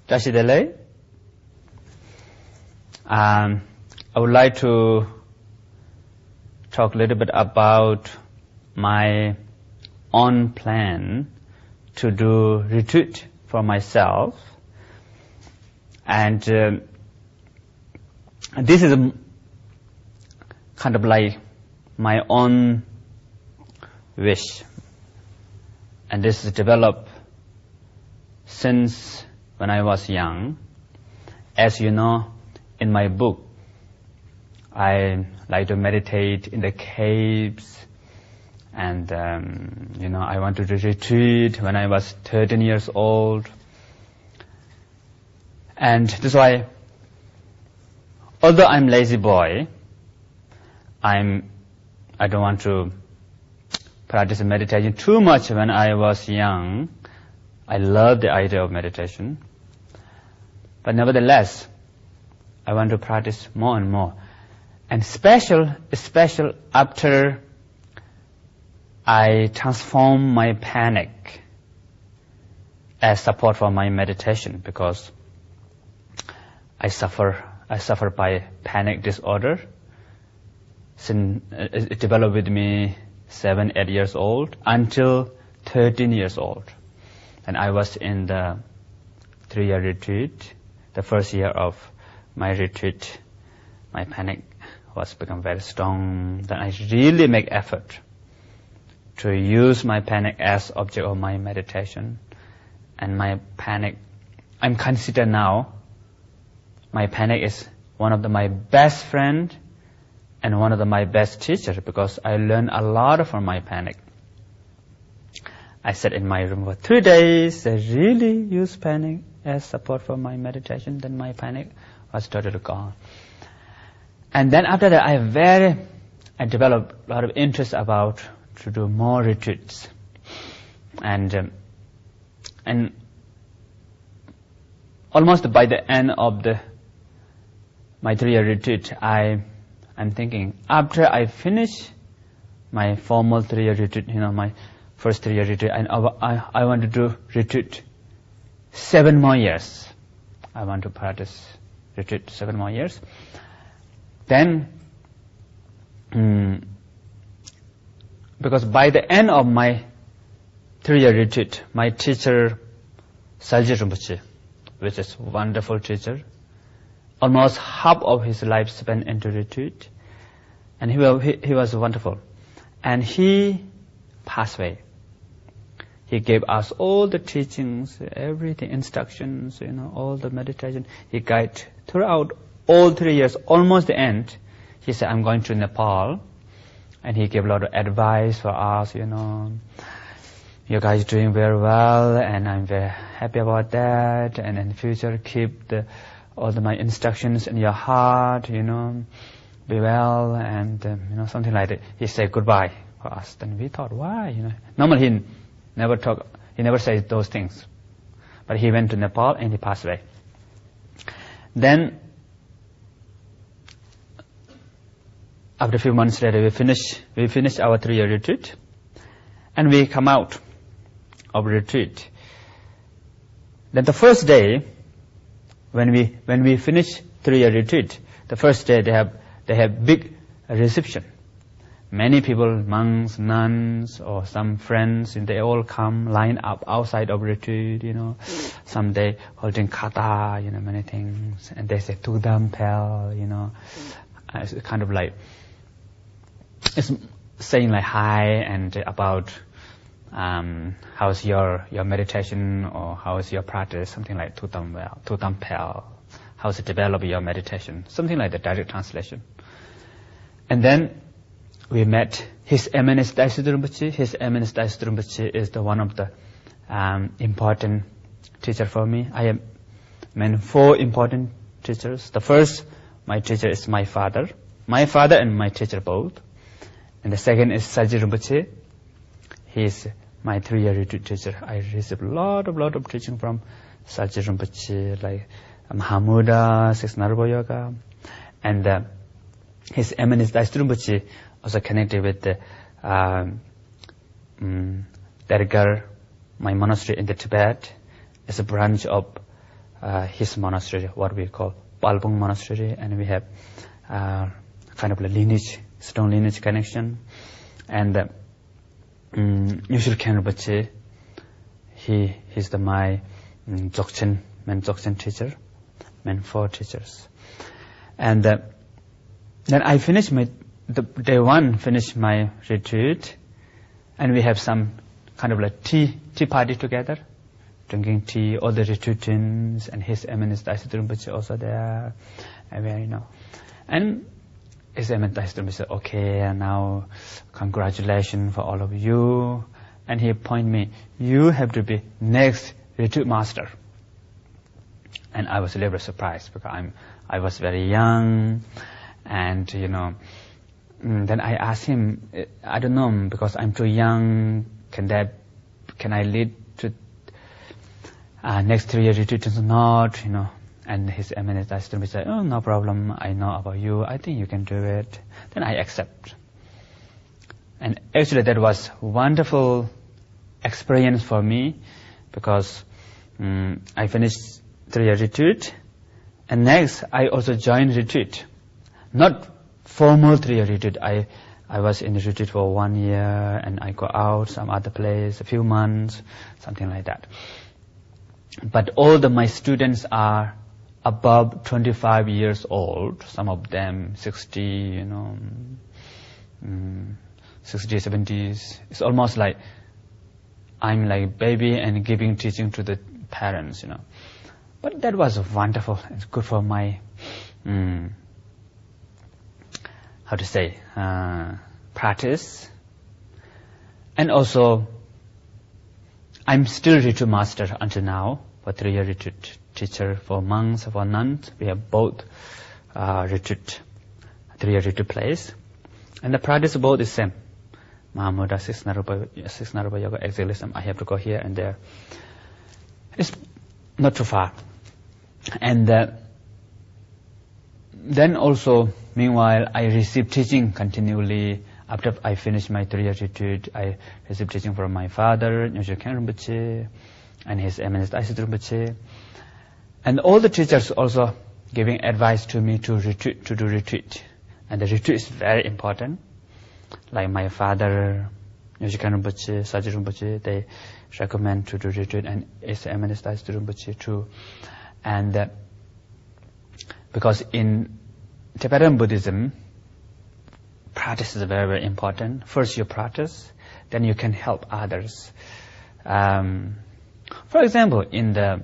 Dashidele, I would like to talk a little bit about my own plan to do retreat for myself. And this is kind of like my own wish. And this is developed since when I was young. As you know, in my book, I like to meditate in the caves. And, I wanted to retreat when I was 13 years old. And that's why, although I'm lazy boy, I don't want to practice meditation too much when I was young. I love the idea of meditation. But nevertheless, I want to practice more and more. And special after I transform my panic as support for my meditation, because I suffer by panic disorder. Since it developed with me 7-8 years old until 13 years old. And I was in the 3-year retreat. The first year of my retreat, my panic was become very strong. Then I really make effort to use my panic as object of my meditation. And my panic, I'm considered now, my panic is one of my best friend and one of my best teachers, because I learned a lot from my panic. I sat in my room for 3 days. I really used panic as support for my meditation. Then my panic was totally gone. And then after that, I developed a lot of interest about to do more retreats. And almost by the end of my 3-year retreat, I'm thinking, after I finish my formal 3-year retreat, my first 3-year retreat, and I want to do retreat 7 more years. I want to practice retreat 7 more years. Then, because by the end of my 3-year retreat, my teacher, Salji Rinpoche, which is a wonderful teacher, almost half of his life spent into retreat, and he was wonderful. And he passed away. He gave us all the teachings, everything, instructions, all the meditation. He guided throughout all 3 years, almost the end. He said, I'm going to Nepal. And he gave a lot of advice for us, you guys doing very well, and I'm very happy about that. And in the future, keep all my instructions in your heart, be well, and, something like that. He said goodbye for us. Then we thought, why, Normally he never says those things. But he went to Nepal and he passed away. Then, after a few months later, we finished our 3-year retreat. And we come out of retreat. Then the first day, when we finish 3-year retreat, the first day they have big reception. Many people, monks, nuns, or some friends, and they all come, line up outside of retreat, Some they holding kata, many things. And they say, Tudam Pel, It's kind of like, it's saying like hi and about, how's your meditation, or how's your practice, something like Tudam Pel. How's it develop your meditation? Something like the direct translation. And then we met His Eminence Daisy Rinpoche. His Eminence Daisy Rinpoche is one of the important teacher for me. I have 4 important teachers. The first, my teacher is my father and my teacher both. And the second is Salji Rinpoche. He is my 3-year retreat teacher. I received a lot of teaching from Salji Rinpoche, like Mahamuda, Six Narbo Yoga. And His Eminence Daisy Rinpoche also connected with the Dergar, my monastery in the Tibet. It's a branch of his monastery, what we call Palbung Monastery, and we have kind of a lineage, strong lineage connection. And Nyushul Rinpoche, he's my Dzogchen, main Dzogchen teacher, main 4 teachers. And then I finished day 1, finished my retreat, and we have some kind of like tea party together, drinking tea, all the retreatants, and His Eminence Daisy Rinpoche also there, and His Eminence Daisy Rinpoche said, okay, now congratulations for all of you, and he appointed me, you have to be next retreat master. And I was a little bit surprised because I was very young, and then I asked him, I don't know, because I'm too young, can I lead to next 3-year retreat or not, And His Eminence Daisy Rinpoche said, oh, no problem, I know about you, I think you can do it. Then I accept. And actually that was wonderful experience for me, because I finished 3-year retreat, and next I also joined retreat. Not formal 3-year retreat. I was in the retreat for 1 year, and I go out some other place, a few months, something like that. But all my students are above 25 years old, some of them 60, 60, 70s. It's almost like I'm like baby and giving teaching to the parents, But that was wonderful. It's good for my, practice. And also, I'm still retreat master until now, for 3-year retreat teacher for monks, for nuns. We have both retreat, 3-year retreat place. And the practice both is same. Mahamudra, 6 Narupa Yoga, Exhilism. I have to go here and there. It's not too far. And then also, meanwhile, I receive teaching continually. After I finish my 3-year retreat, I receive teaching from my father, Nyushul Rinpoche, and His Eminence Daisy Rinpoche. And all the teachers also giving advice to me to do retreat. And the retreat is very important. Like my father, Nyushul Rinpoche, Saji Rinpoche, they recommend to do retreat, and His Eminence Daisy Rinpoche too. And because in Tibetan Buddhism, practice is very, very important. First you practice, then you can help others. For example, in the